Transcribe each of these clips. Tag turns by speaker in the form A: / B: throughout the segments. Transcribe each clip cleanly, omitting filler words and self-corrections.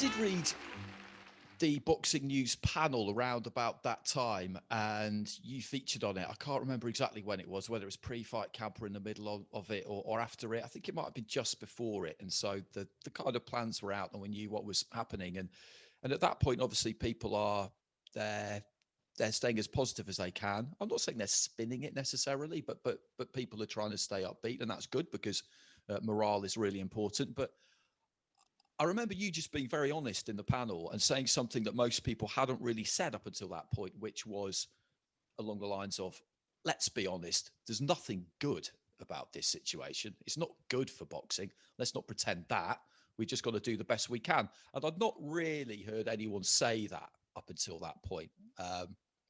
A: did read the Boxing News panel around about that time, and you featured on it. I can't remember exactly when it was, whether it was pre-fight camp or in the middle of it, or after it. I think it might have been just before it. And so the kind of plans were out and we knew what was happening. And at that point, obviously, people are they're they're staying as positive as they can. I'm not saying they're spinning it necessarily, but people are trying to stay upbeat, and that's good because morale is really important. But I remember you just being very honest in the panel and saying something that most people hadn't really said up until that point, which was along the lines of, let's be honest, there's nothing good about this situation. It's not good for boxing. Let's not pretend that. We just got to do the best we can. And I'd not really heard anyone say that up until that point.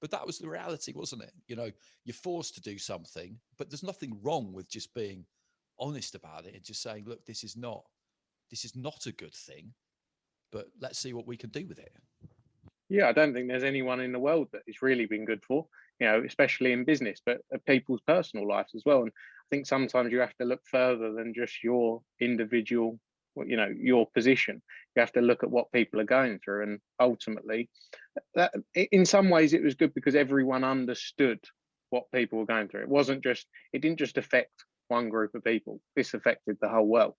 A: But that was the reality, wasn't it? You know, you're forced to do something, but there's nothing wrong with just being honest about it and just saying, look, this is not a good thing, but let's see what we can do with it.
B: Yeah, I don't think there's anyone in the world that it's really been good for, especially in business, but people's personal lives as well. And I think sometimes you have to look further than just your individual, your position. You have to look at what people are going through. And ultimately, that in some ways it was good because everyone understood what people were going through. It didn't just affect one group of people. This affected the whole world.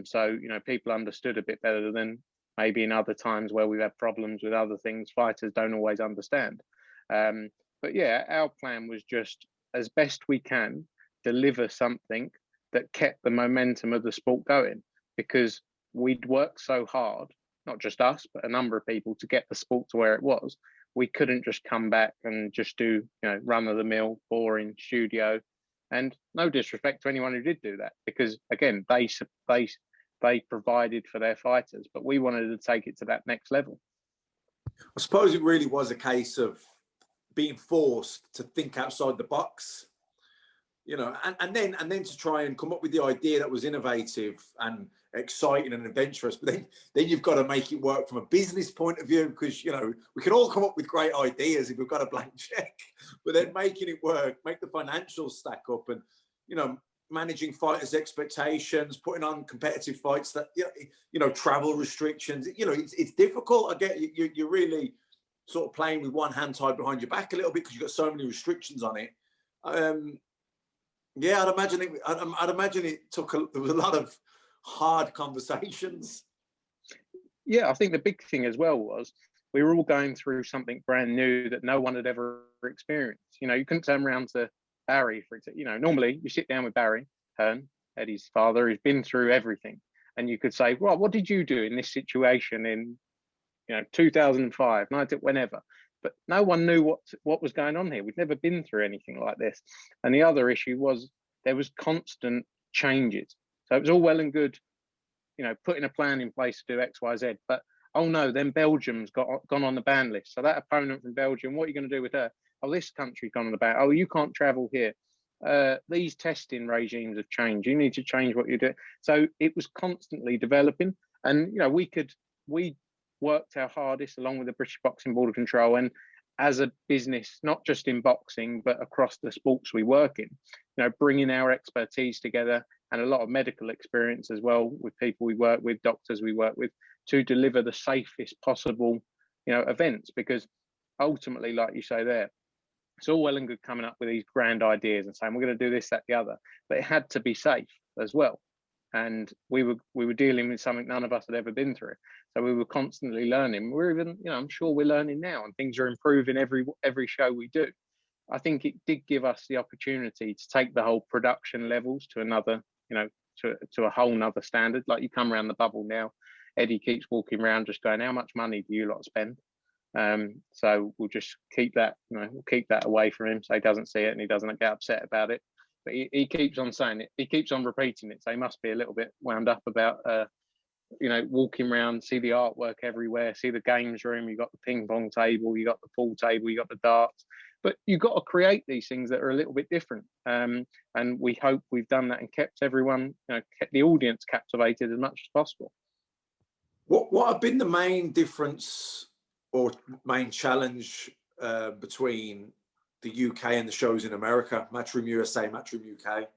B: So people understood a bit better than maybe in other times where we've had problems with other things. Fighters don't always understand. But yeah, our plan was just as best we can deliver something that kept the momentum of the sport going, because we'd worked so hard, not just us, but a number of people, to get the sport to where it was. We couldn't just come back and just do, run of the mill, boring studio. And no disrespect to anyone who did do that, because again, they provided for their fighters, but we wanted to take it to that next level.
C: I suppose it really was a case of being forced to think outside the box, and then to try and come up with the idea that was innovative and exciting and adventurous. But then you've got to make it work from a business point of view, because we can all come up with great ideas if we've got a blank check, but then making it work, make the financials stack up, and managing fighters' expectations, putting on competitive fights that travel restrictions. It's difficult. I get you're really sort of playing with one hand tied behind your back a little bit because you've got so many restrictions on it. Yeah, I'd imagine it there was a lot of hard conversations.
B: Yeah, I think the big thing as well was we were all going through something brand new that no one had ever experienced. You couldn't turn around to Barry, for example. Normally you sit down with Barry Hearn, Eddie's father, who's been through everything, and you could say, well, what did you do in this situation in 2005, whenever? But no one knew what was going on here. We'd never been through anything like this. And the other issue was there was constant changes. So it was all well and good, putting a plan in place to do X, Y, Z. But oh no, then Belgium's gone on the ban list. So that opponent from Belgium, what are you going to do with her? Oh, this country's gone on the ban. Oh, you can't travel here. These testing regimes have changed. You need to change what you do. So it was constantly developing, and we worked our hardest along with the British Boxing Board of Control, and as a business, not just in boxing but across the sports we work in, bringing our expertise together and a lot of medical experience as well with people we work with, doctors we work with, to deliver the safest possible events. Because ultimately, like you say there, it's all well and good coming up with these grand ideas and saying we're going to do this, that, the other, but it had to be safe as well. And we were dealing with something none of us had ever been through, so we were constantly learning. We're even, I'm sure we're learning now, and things are improving every show we do. I think it did give us the opportunity to take the whole production levels to another, to a whole nother standard. Like, you come around the bubble now, Eddie keeps walking around just going, how much money do you lot spend? So we'll just keep that, we'll keep that away from him so he doesn't see it and he doesn't get upset about it. But he keeps on saying it. He keeps on repeating it. So he must be a little bit wound up about, walking around, see the artwork everywhere, see the games room. You got the ping pong table, you got the pool table, you got the darts. But you've got to create these things that are a little bit different. And we hope we've done that and kept everyone, kept the audience captivated as much as possible.
C: What have been the main difference or main challenge between the UK and the shows in America? Matchroom USA, Matchroom UK.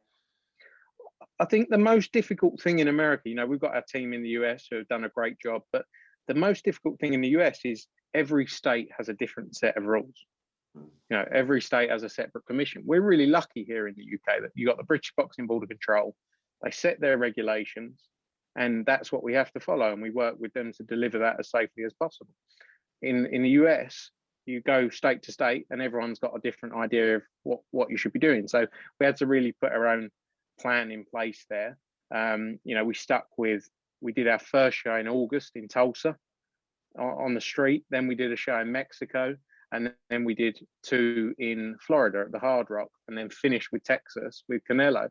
B: I think the most difficult thing in America, we've got our team in the US who have done a great job, but The most difficult thing in the US is every state has a different set of rules. You know, every state has a separate commission. We're really lucky here in the UK that you got the British Boxing Board of Control. They set their regulations, and that's what we have to follow. And we work with them to deliver that as safely as possible. In the US, you go state to state, and everyone's got a different idea of what you should be doing. So we had to really put our own plan in place there. You know, we did our first show in August in Tulsa on the street. Then we did a show in Mexico. And then we did 2 in Florida at the Hard Rock, and then finished with Texas with Canelo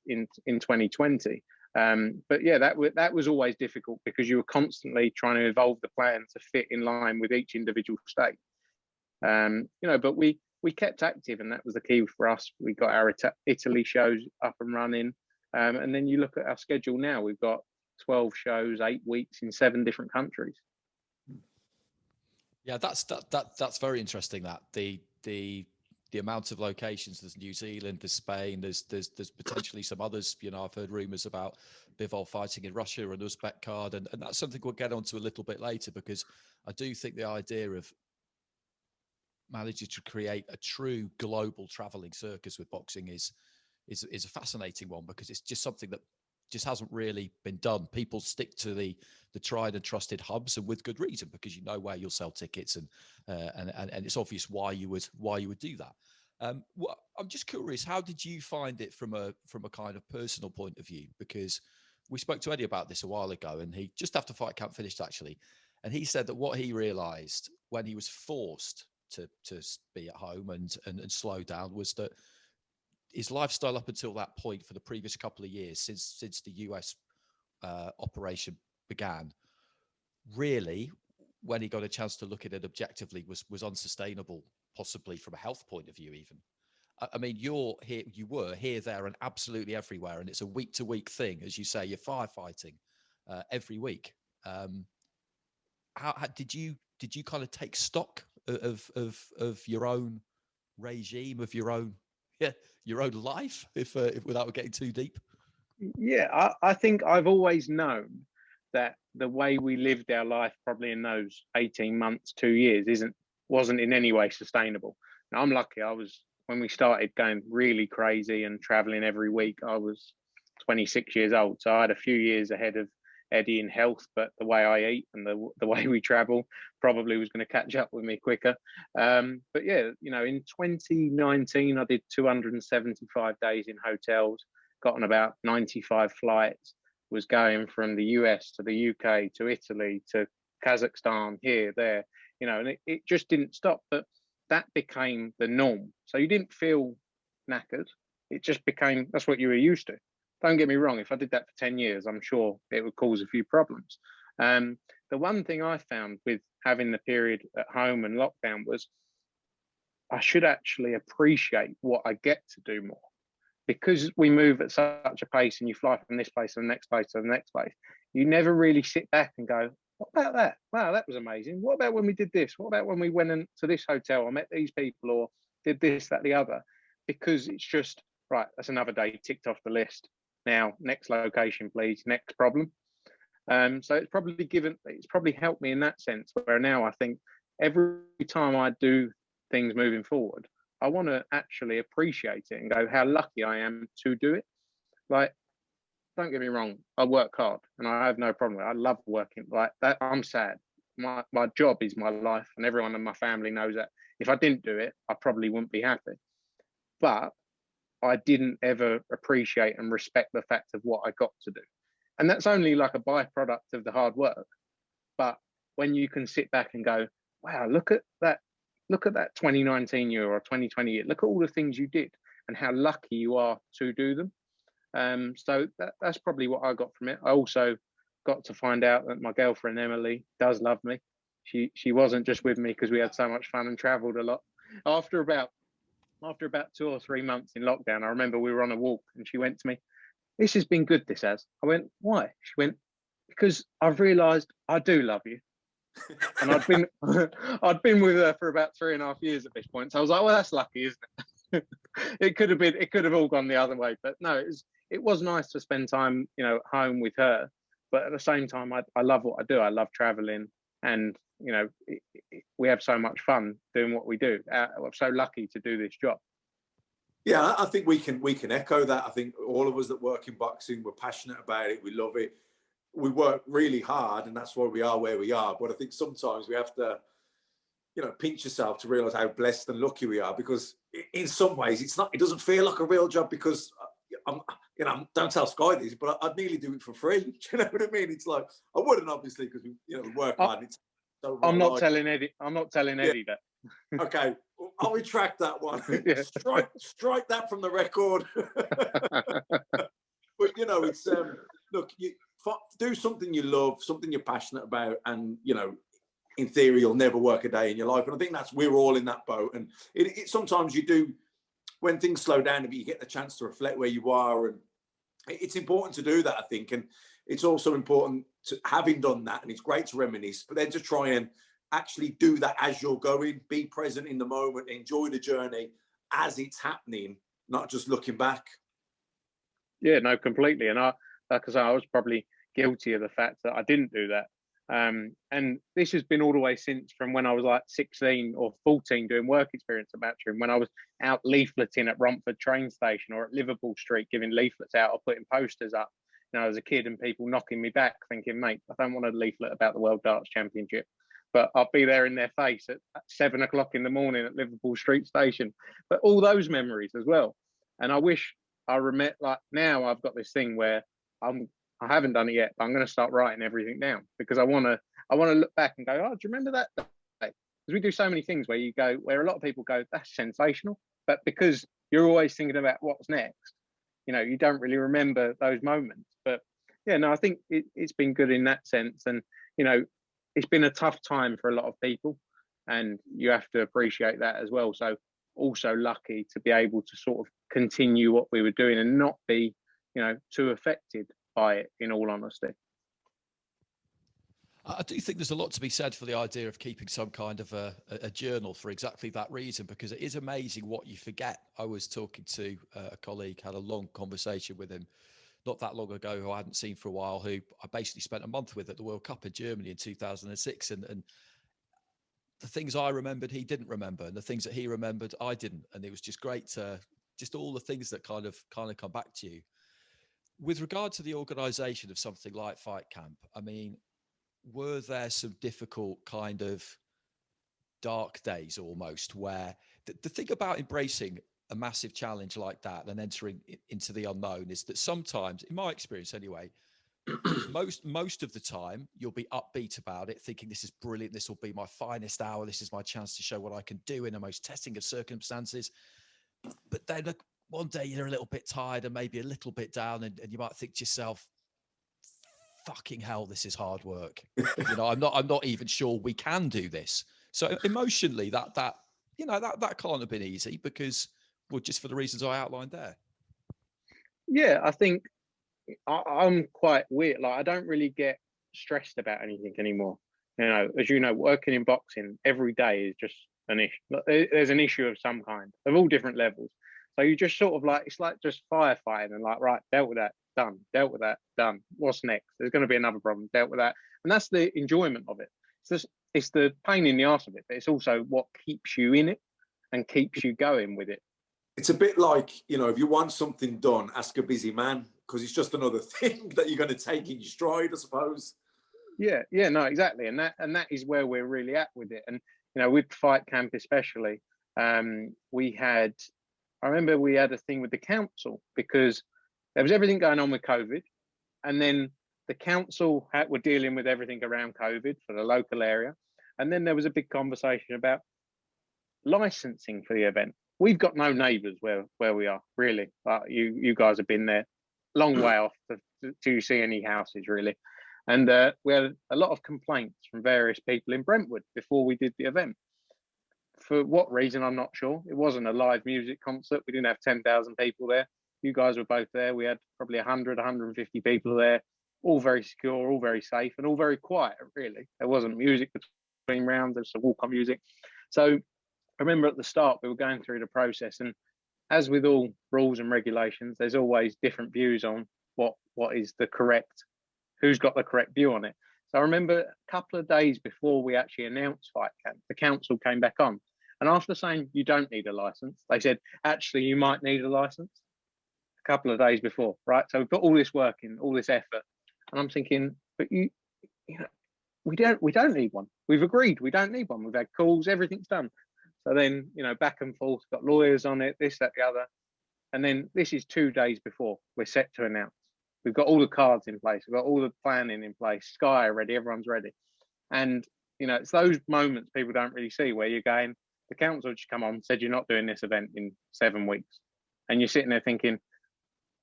B: in 2020. But yeah, that was always difficult because you were constantly trying to evolve the plan to fit in line with each individual state. You know, but we kept active, and that was the key for us. We got our Italy shows up and running, and then you look at our schedule now. We've got 12 shows, 8 weeks in 7 different countries.
A: Yeah, that's very interesting. That the amount of locations. There's New Zealand, there's Spain, there's potentially some others. You know, I've heard rumours about Bivol fighting in Russia and Uzbek card, and that's something we'll get onto a little bit later, because I do think the idea of managing to create a true global travelling circus with boxing is a fascinating one, because it's just something that just hasn't really been done. People stick to the tried and trusted hubs, and with good reason, because you know where you'll sell tickets, and it's obvious why you would do that. I'm just curious, how did you find it from a kind of personal point of view? Because we spoke to Eddie about this a while ago, and he just after fight camp finished actually, and he said that what he realised when he was forced to be at home and slow down was that his lifestyle up until that point for the previous couple of years since the US operation began, really, when he got a chance to look at it objectively, was unsustainable, possibly from a health point of view even. I mean, you were here, there, and absolutely everywhere, and it's a week to week thing, as you say. You're firefighting every week. How did you kind of take stock of your own regime, of your own life, if without getting too deep?
B: Yeah, I think I've always known that the way we lived our life probably in those 18 months, 2 years wasn't in any way sustainable. Now, I'm lucky. When we started going really crazy and traveling every week, I was 26 years old. So I had a few years ahead of Eddie in health, but the way I eat and the way we travel probably was going to catch up with me quicker. But yeah, you know, in 2019, I did 275 days in hotels, got on about 95 flights, was going from the US to the UK to Italy to Kazakhstan, here, there, you know, and it just didn't stop. But that became the norm. So you didn't feel knackered. It just became, that's what you were used to. Don't get me wrong, if I did that for 10 years, I'm sure it would cause a few problems. The one thing I found with having the period at home and lockdown was I should actually appreciate what I get to do more. Because we move at such a pace and you fly from this place to the next place to the next place, you never really sit back and go, what about that? Wow, that was amazing. What about when we did this? What about when we went into this hotel or met these people or did this, that, the other? Because it's just, right, that's another day ticked off the list. Now, next location, please, next problem. So it's probably helped me in that sense, where now I think every time I do things moving forward, I want to actually appreciate it and go, how lucky I am to do it. Like, don't get me wrong, I work hard and I have no problem. I love working like that. I'm sad. My job is my life, and everyone in my family knows that. If I didn't do it, I probably wouldn't be happy. But I didn't ever appreciate and respect the fact of what I got to do. And that's only like a byproduct of the hard work. But when you can sit back and go, wow, look at that 2019 year or 2020 year, look at all the things you did and how lucky you are to do them. So that's probably what I got from it. I also got to find out that my girlfriend Emily does love me. She wasn't just with me because we had so much fun and traveled a lot. After about 2 or 3 months in lockdown, I remember we were on a walk and she went to me, this has been good, this has. I went, why? She went, because I've realised I do love you. And I'd been with her for about 3.5 years at this point. So I was like, well, that's lucky, isn't it? It could have all gone the other way. But no, it was nice to spend time, you know, at home with her. But at the same time, I love what I do. I love traveling, and we have so much fun doing what we do. I'm so lucky to do this job.
C: Yeah, I think we can echo that. I think all of us that work in boxing, we're passionate about it. We love it. We work really hard, and that's why we are where we are. But I think sometimes we have to, pinch yourself to realize how blessed and lucky we are, because in some ways it doesn't feel like a real job, because don't tell Sky this, but I'd nearly do it for free. Do you know what I mean? It's like, I wouldn't, obviously, because we work hard. It's so
B: I'm not telling Eddie that.
C: Okay, I'll retract that one.
B: Yeah.
C: Strike that from the record. But it's look, do something you love, something you're passionate about, and in theory, you'll never work a day in your life. And I think we're all in that boat. And it sometimes you do, when things slow down a bit, you get the chance to reflect where you are, and it's important to do that, I think. And it's also important to, having done that, and it's great to reminisce, but then to try and actually do that as you're going, be present in the moment, enjoy the journey as it's happening, not just looking back.
B: Yeah, no, completely. And like I say, I was probably guilty of the fact that I didn't do that. And this has been all the way since from when I was like 16 or 14 doing work experience at Matchroom, when I was out leafleting at Romford train station or at Liverpool Street, giving leaflets out or putting posters up, as a kid, and people knocking me back thinking, mate, I don't want a leaflet about the World Darts Championship, but I'll be there in their face at 7 o'clock in the morning at Liverpool Street Station. But all those memories as well. And I wish I remember, like now I've got this thing where I haven't done it yet, but I'm going to start writing everything down, because I want to look back and go, oh, do you remember that day? Because we do so many things where where a lot of people go, that's sensational. But because you're always thinking about what's next, you don't really remember those moments. But yeah, no, I think it's been good in that sense. And, it's been a tough time for a lot of people, and you have to appreciate that as well. So also lucky to be able to sort of continue what we were doing and not be, too affected by it, in all honesty.
A: I do think there's a lot to be said for the idea of keeping some kind of a journal for exactly that reason, because it is amazing what you forget. I was talking to a colleague, had a long conversation with him not that long ago, who I hadn't seen for a while, who I basically spent a month with at the World Cup in Germany in 2006. And the things I remembered, he didn't remember, and the things that he remembered, I didn't. And it was just great to, just all the things that kind of come back to you. With regard to the organisation of something like Fight Camp, I mean, were there some difficult kind of dark days almost, where the thing about embracing a massive challenge like that and entering into the unknown is that sometimes, in my experience anyway, most of the time you'll be upbeat about it, thinking this is brilliant, this will be my finest hour, this is my chance to show what I can do in the most testing of circumstances. But then one day you're a little bit tired and maybe a little bit down, and you might think to yourself, fucking hell, this is hard work. I'm not even sure we can do this. So emotionally, that can't have been easy, because, well, just for the reasons I outlined there.
B: Yeah, I think I'm quite weird. Like, I don't really get stressed about anything anymore. As you know, working in boxing every day is just an issue. There's an issue of some kind, of all different levels. So you just sort of like, it's like just firefighting, and like, right, dealt with that, done, dealt with that, done. What's next? There's going to be another problem, dealt with that. And that's the enjoyment of it. It's the pain in the arse of it, but it's also what keeps you in it and keeps you going with it.
C: It's a bit like, if you want something done, ask a busy man, because it's just another thing that you're going to take in your stride, I suppose.
B: Yeah, no, exactly. And that is where we're really at with it. And, with Fight Camp especially, I remember we had a thing with the council, because there was everything going on with COVID. And then the council were dealing with everything around COVID for the local area. And then there was a big conversation about licensing for the event. We've got no neighbours where we are, really. You guys have been there, long way off to see any houses, really. And we had a lot of complaints from various people in Brentwood before we did the event. For what reason, I'm not sure. It wasn't a live music concert. We didn't have 10,000 people there. You guys were both there. We had probably 100, 150 people there, all very secure, all very safe, and all very quiet, really. There wasn't music between rounds. There was some walk-on music. So I remember at the start, we were going through the process, and as with all rules and regulations, there's always different views on what is the correct who's got the correct view on it. So I remember a couple of days before we actually announced Fight Camp, the council came back on. And after saying you don't need a license, they said, actually, you might need a license a couple of days before, right? So we've got all this work in, all this effort. And I'm thinking, but you know, we don't need one. We've agreed we don't need one. We've had calls, everything's done. So then, you know, back and forth, got lawyers on it, this, that, the other. And then this is 2 days before we're set to announce. We've got all the cards in place. We've got all the planning in place. Sky ready. Everyone's ready. And, you know, it's those moments people don't really see where you're going, the council just come on, said you're not doing this event in 7 weeks. And you're sitting there thinking,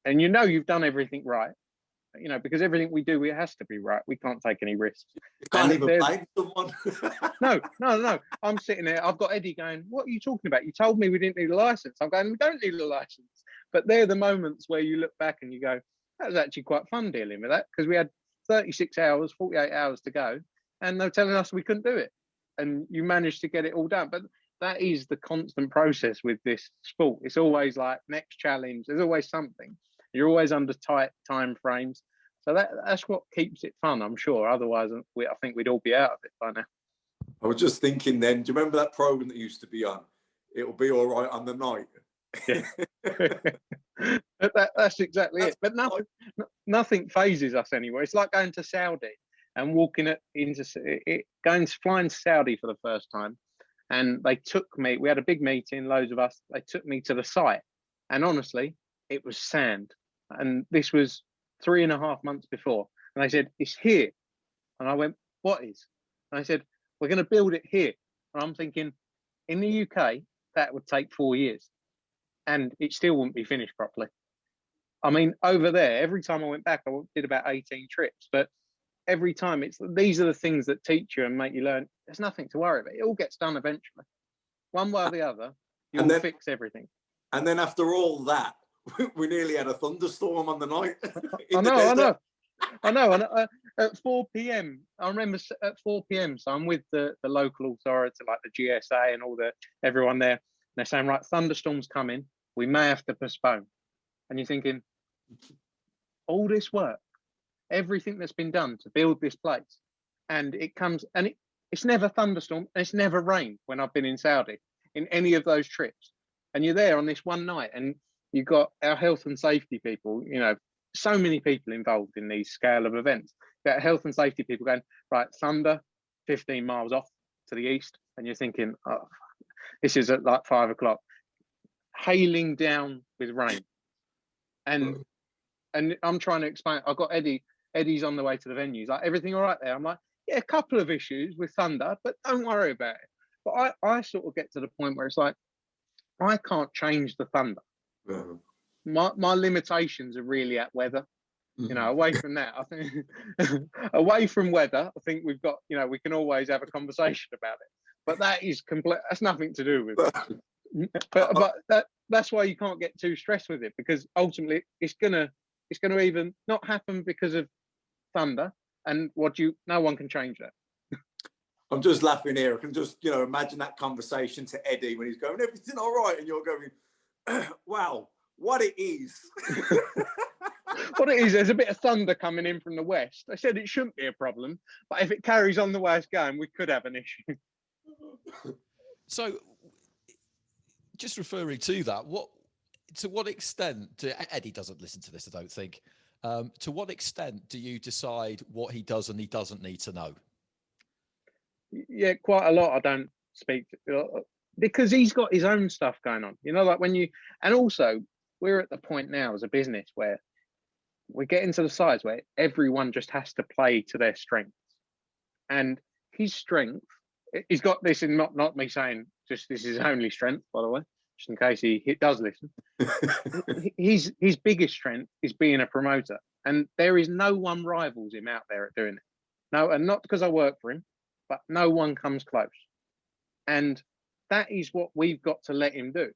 B: and you know you've done everything right, you know, because everything we do, it has to be right. We can't take any risks.
C: You can't even blame someone.
B: No. I'm sitting there. I've got Eddie going, what are you talking about? You told me we didn't need a license. I'm going, we don't need a license. But they're the moments where you look back and you go, that was actually quite fun dealing with that, because we had 36 hours, 48 hours to go, and they're telling us we couldn't do it. And you managed to get it all done. But that is the constant process with this sport. It's always like next challenge. There's always something. You're always under tight time frames. So that's what keeps it fun, I'm sure. Otherwise, I think we'd all be out of it by now.
C: I was just thinking then, do you remember that program that used to be on? It'll be all right on the night.
B: Yeah. That's exactly it. But nothing phases us anyway. It's like going to Saudi and flying to Saudi for the first time. And they took me, we had a big meeting, loads of us, they took me to the site. And honestly, it was sand. And this was 3.5 months before. And they said, it's here. And I went, what is? And they said, we're going to build it here. And I'm thinking, in the UK, that would take 4 years. And it still wouldn't be finished properly. I mean, over there, every time I went back, I did about 18 trips. But every time, these are the things that teach you and make you learn. There's nothing to worry about. It all gets done eventually. One way or the other, you'll fix everything.
C: And then after all that, we nearly had a thunderstorm on the night.
B: I know. At 4 p.m., I remember at 4 p.m. So I'm with the local authority, like the GSA and everyone there. And they're saying, right, thunderstorm's coming. We may have to postpone. And you're thinking, all this work, everything that's been done to build this place, and it comes, and it's never thunderstorm, and it's never rained when I've been in Saudi in any of those trips. And you're there on this one night, and you've got our health and safety people, you know, so many people involved in these scale of events. You've got health and safety people going, right, thunder, 15 miles off to the east. And you're thinking, oh, this is at like 5 o'clock, hailing down with rain. And I'm trying to explain, I've got Eddie's on the way to the venue. He's like, everything all right there? I'm like, yeah, a couple of issues with thunder, but don't worry about it. But I sort of get to the point where it's like, I can't change the thunder. My limitations are really at weather. You know, away from that, I think away from weather, I think we've got, you know, we can always have a conversation about it. But that is complete. That's nothing to do with it. But that's why you can't get too stressed with it, because ultimately it's gonna even not happen because of thunder, and no one can change that.
C: I'm just laughing here. I can just, you know, imagine that conversation to Eddie when he's going, everything all right, and you're going, wow, what it is.
B: What it is, there's a bit of thunder coming in from the west. I said it shouldn't be a problem, but if it carries on the way it's going, we could have an issue.
A: So, just referring to that, to what extent Eddie doesn't listen to this, I don't think. To what extent do you decide what he does and he doesn't need to know?
B: Yeah, quite a lot. I don't speak to, because he's got his own stuff going on. You know, like and also we're at the point now as a business where we're getting to the size where everyone just has to play to their strengths. And his strength, he's got this in, not me saying just this is his only strength, by the way, just in case he does listen. His biggest strength is being a promoter. And there is no one rivals him out there at doing it. No, and not because I work for him, but no one comes close. And that is what we've got to let him do.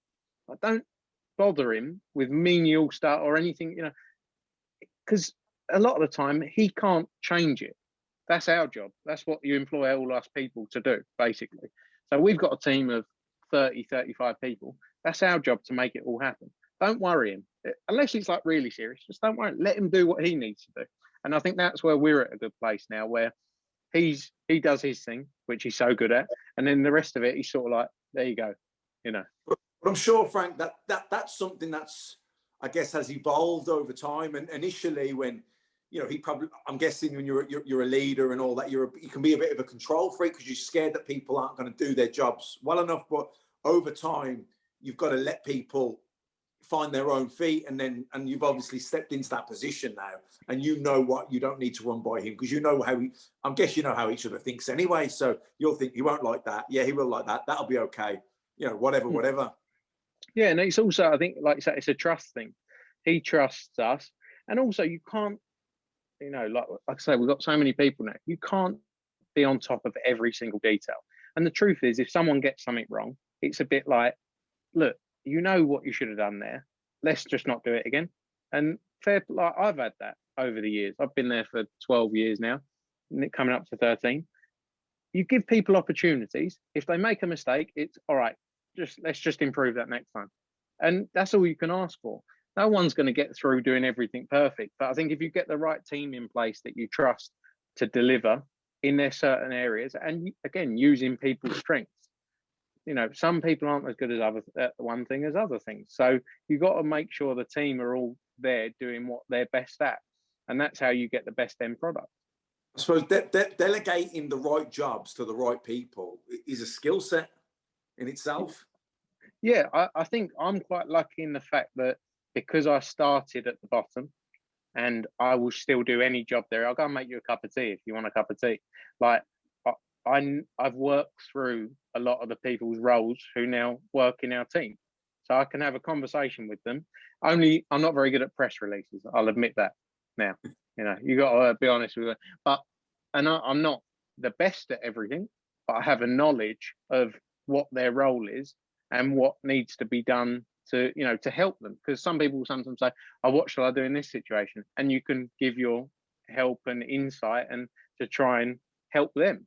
B: I don't bother him with menial stuff or anything, you know, because a lot of the time he can't change it. That's our job. That's what you employ all us people to do, basically. So we've got a team of 30, 35 people. That's our job to make it all happen. Don't worry him. Unless it's like really serious, just don't worry. Let him do what he needs to do. And I think that's where we're at a good place now, where he does his thing, which he's so good at, and then the rest of it, he's sort of like, there you go, you know.
C: But I'm sure, Frank, that's something that's, I guess, has evolved over time. And initially, when, you know, I'm guessing when you're a leader and all that, you can be a bit of a control freak because you're scared that people aren't going to do their jobs well enough. But over time, you've got to let people find their own feet, and you've obviously stepped into that position now, and you know what, you don't need to run by him because you know how I guess you know how each other thinks anyway. So you'll think he won't like that. Yeah, he will like that. That'll be okay. You know, whatever.
B: Yeah, and it's also, I think, like you said, it's a trust thing. He trusts us, and also you can't, you know, like I say, we've got so many people now. You can't be on top of every single detail. And the truth is, if someone gets something wrong, it's a bit like, look, you know what you should have done there. Let's just not do it again. And like I've had that over the years. I've been there for 12 years now, coming up to 13. You give people opportunities. If they make a mistake, it's all right. Let's just improve that next time. And that's all you can ask for. No one's going to get through doing everything perfect. But I think if you get the right team in place that you trust to deliver in their certain areas, and again, using people's strengths, you know, some people aren't as good at one thing as other things. So you've got to make sure the team are all there doing what they're best at. And that's how you get the best end product.
C: I suppose delegating the right jobs to the right people is a skill set in itself.
B: Yeah, I think I'm quite lucky in the fact that because I started at the bottom and I will still do any job there. I'll go and make you a cup of tea if you want a cup of tea. Like, I've worked through a lot of the people's roles who now work in our team. So I can have a conversation with them. Only I'm not very good at press releases. I'll admit that now. You know, you got to be honest with it. I'm not the best at everything, but I have a knowledge of what their role is and what needs to be done to, you know, to help them. Because some people sometimes say, "Oh, what shall I do in this situation?" And you can give your help and insight and to try and help them.